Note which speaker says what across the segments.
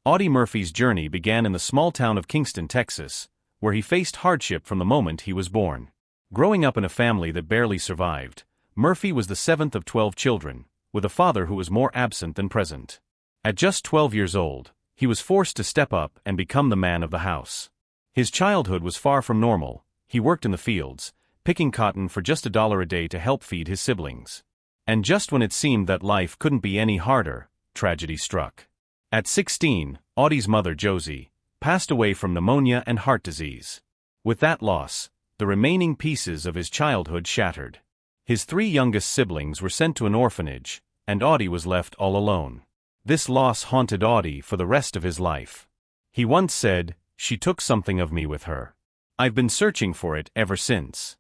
Speaker 1: Audie Murphy's journey began in the small town of Kingston, Texas, where he faced hardship from the moment he was born. Growing up in a family that barely survived, Murphy was the seventh of 12 children, with a father who was more absent than present. At just 12 years old, he was forced to step up and become the man of the house. His childhood was far from normal. He worked in the fields, picking cotton for just $1 a day to help feed his siblings. And just when it seemed that life couldn't be any harder, tragedy struck. At 16, Audie's mother, Josie, passed away from pneumonia and heart disease. With that loss, the remaining pieces of his childhood shattered. His 3 youngest siblings were sent to an orphanage, and Audie was left all alone. This loss haunted Audie for the rest of his life. He once said, "She took something of me with her. I've been searching for it ever since."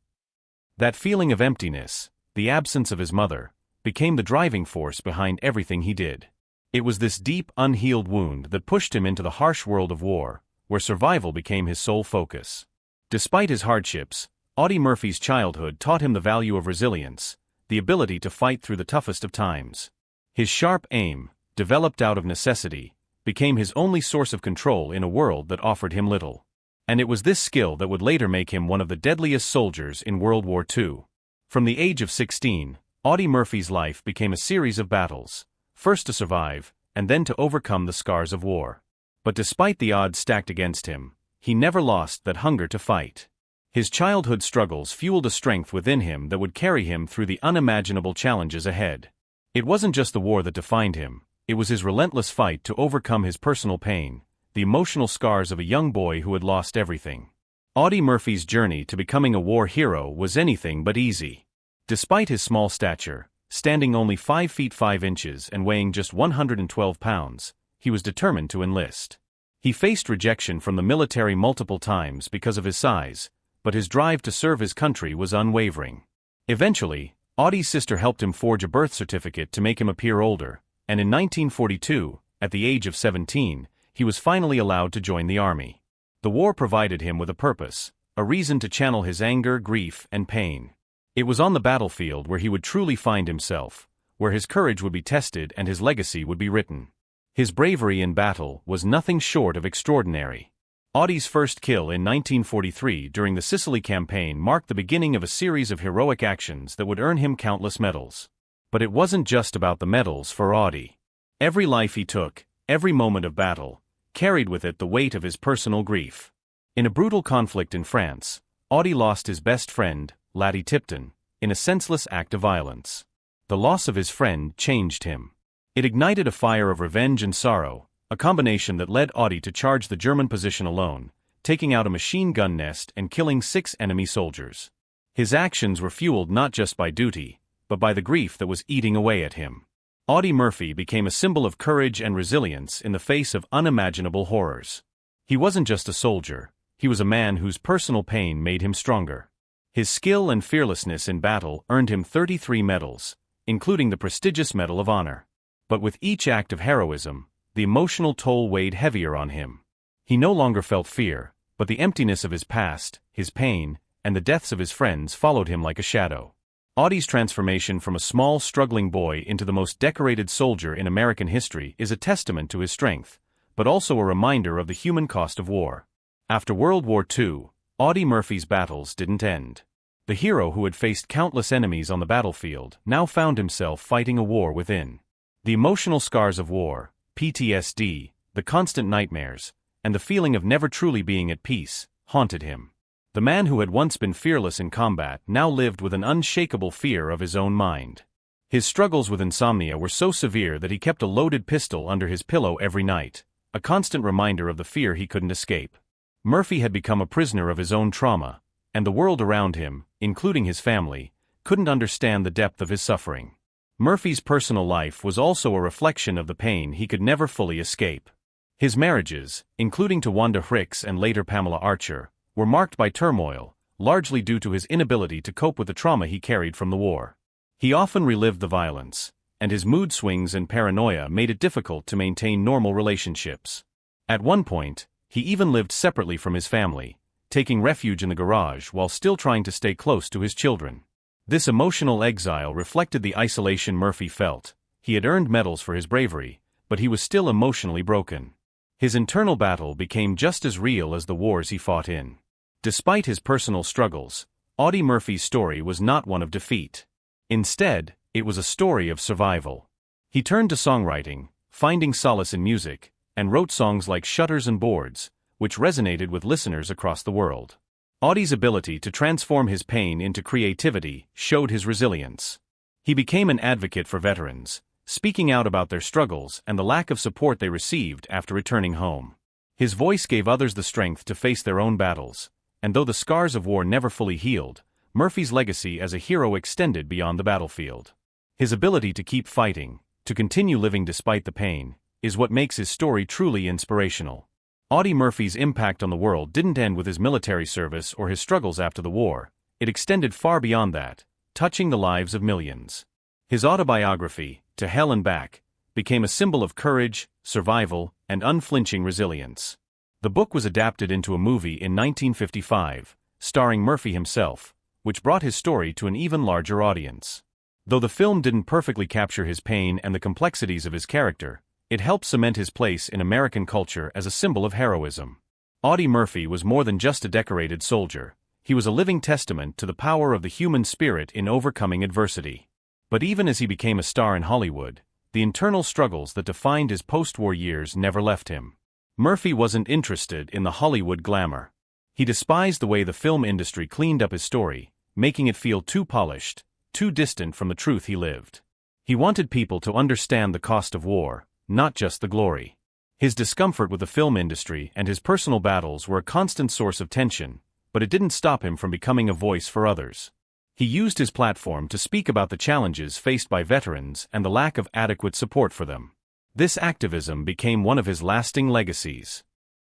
Speaker 1: That feeling of emptiness, the absence of his mother, became the driving force behind everything he did. It was this deep, unhealed wound that pushed him into the harsh world of war, where survival became his sole focus. Despite his hardships, Audie Murphy's childhood taught him the value of resilience, the ability to fight through the toughest of times. His sharp aim, developed out of necessity, became his only source of control in a world that offered him little. And it was this skill that would later make him one of the deadliest soldiers in World War II. From the age of 16, Audie Murphy's life became a series of battles, first to survive, and then to overcome the scars of war. But despite the odds stacked against him, he never lost that hunger to fight. His childhood struggles fueled a strength within him that would carry him through the unimaginable challenges ahead. It wasn't just the war that defined him, it was his relentless fight to overcome his personal pain, the emotional scars of a young boy who had lost everything. Audie Murphy's journey to becoming a war hero was anything but easy. Despite his small stature, standing only 5 feet 5 inches and weighing just 112 pounds, he was determined to enlist. He faced rejection from the military multiple times because of his size, but his drive to serve his country was unwavering. Eventually, Audie's sister helped him forge a birth certificate to make him appear older, and in 1942, at the age of 17, he was finally allowed to join the army. The war provided him with a purpose, a reason to channel his anger, grief, and pain. It was on the battlefield where he would truly find himself, where his courage would be tested and his legacy would be written. His bravery in battle was nothing short of extraordinary. Audie's first kill in 1943 during the Sicily campaign marked the beginning of a series of heroic actions that would earn him countless medals. But it wasn't just about the medals for Audie. Every life he took, every moment of battle, carried with it the weight of his personal grief. In a brutal conflict in France, Audie lost his best friend, Laddie Tipton, in a senseless act of violence. The loss of his friend changed him. It ignited a fire of revenge and sorrow, a combination that led Audie to charge the German position alone, taking out a machine gun nest and killing 6 enemy soldiers. His actions were fueled not just by duty, but by the grief that was eating away at him. Audie Murphy became a symbol of courage and resilience in the face of unimaginable horrors. He wasn't just a soldier, he was a man whose personal pain made him stronger. His skill and fearlessness in battle earned him 33 medals, including the prestigious Medal of Honor. But with each act of heroism, the emotional toll weighed heavier on him. He no longer felt fear, but the emptiness of his past, his pain, and the deaths of his friends followed him like a shadow. Audie's transformation from a small, struggling boy into the most decorated soldier in American history is a testament to his strength, but also a reminder of the human cost of war. After World War II, Audie Murphy's battles didn't end. The hero who had faced countless enemies on the battlefield now found himself fighting a war within. The emotional scars of war, PTSD, the constant nightmares, and the feeling of never truly being at peace, haunted him. The man who had once been fearless in combat now lived with an unshakable fear of his own mind. His struggles with insomnia were so severe that he kept a loaded pistol under his pillow every night, a constant reminder of the fear he couldn't escape. Murphy had become a prisoner of his own trauma, and the world around him, including his family, couldn't understand the depth of his suffering. Murphy's personal life was also a reflection of the pain he could never fully escape. His marriages, including to Wanda Hicks and later Pamela Archer, were marked by turmoil, largely due to his inability to cope with the trauma he carried from the war. He often relived the violence, and his mood swings and paranoia made it difficult to maintain normal relationships. At one point, he even lived separately from his family, taking refuge in the garage while still trying to stay close to his children. This emotional exile reflected the isolation Murphy felt. He had earned medals for his bravery, but he was still emotionally broken. His internal battle became just as real as the wars he fought in. Despite his personal struggles, Audie Murphy's story was not one of defeat. Instead, it was a story of survival. He turned to songwriting, finding solace in music, and wrote songs like Shutters and Boards, which resonated with listeners across the world. Audie's ability to transform his pain into creativity showed his resilience. He became an advocate for veterans, speaking out about their struggles and the lack of support they received after returning home. His voice gave others the strength to face their own battles, and though the scars of war never fully healed, Murphy's legacy as a hero extended beyond the battlefield. His ability to keep fighting, to continue living despite the pain, is what makes his story truly inspirational. Audie Murphy's impact on the world didn't end with his military service or his struggles after the war. It extended far beyond that, touching the lives of millions. His autobiography, To Hell and Back, became a symbol of courage, survival, and unflinching resilience. The book was adapted into a movie in 1955, starring Murphy himself, which brought his story to an even larger audience. Though the film didn't perfectly capture his pain and the complexities of his character, it helped cement his place in American culture as a symbol of heroism. Audie Murphy was more than just a decorated soldier. He was a living testament to the power of the human spirit in overcoming adversity. But even as he became a star in Hollywood, the internal struggles that defined his post-war years never left him. Murphy wasn't interested in the Hollywood glamour. He despised the way the film industry cleaned up his story, making it feel too polished, too distant from the truth he lived. He wanted people to understand the cost of war, not just the glory. His discomfort with the film industry and his personal battles were a constant source of tension, but it didn't stop him from becoming a voice for others. He used his platform to speak about the challenges faced by veterans and the lack of adequate support for them. This activism became one of his lasting legacies.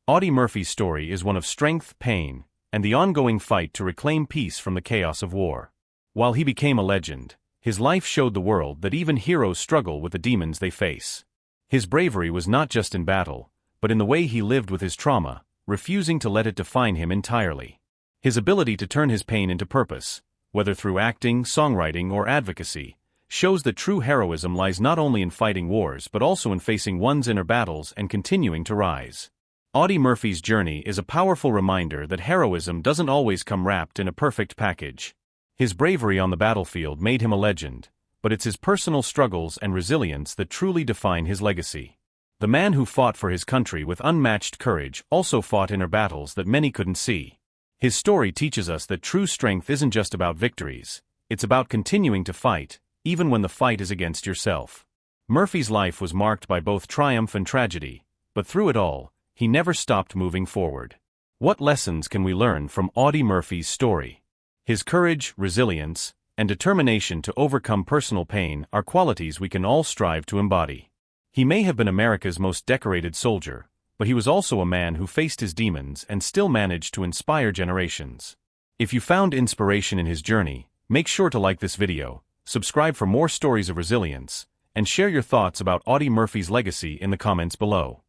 Speaker 1: Audie Murphy's story is one of strength, pain, and the ongoing fight to reclaim peace from the chaos of war. While he became a legend, his life showed the world that even heroes struggle with the demons they face. His bravery was not just in battle, but in the way he lived with his trauma, refusing to let it define him entirely. His ability to turn his pain into purpose, whether through acting, songwriting, or advocacy, shows that true heroism lies not only in fighting wars but also in facing one's inner battles and continuing to rise. Audie Murphy's journey is a powerful reminder that heroism doesn't always come wrapped in a perfect package. His bravery on the battlefield made him a legend, but it's his personal struggles and resilience that truly define his legacy. The man who fought for his country with unmatched courage also fought inner battles that many couldn't see. His story teaches us that true strength isn't just about victories, it's about continuing to fight, even when the fight is against yourself. Murphy's life was marked by both triumph and tragedy, but through it all, he never stopped moving forward. What lessons can we learn from Audie Murphy's story? His courage, resilience, and determination to overcome personal pain are qualities we can all strive to embody. He may have been America's most decorated soldier, but he was also a man who faced his demons and still managed to inspire generations. If you found inspiration in his journey, make sure to like this video, subscribe for more stories of resilience, and share your thoughts about Audie Murphy's legacy in the comments below.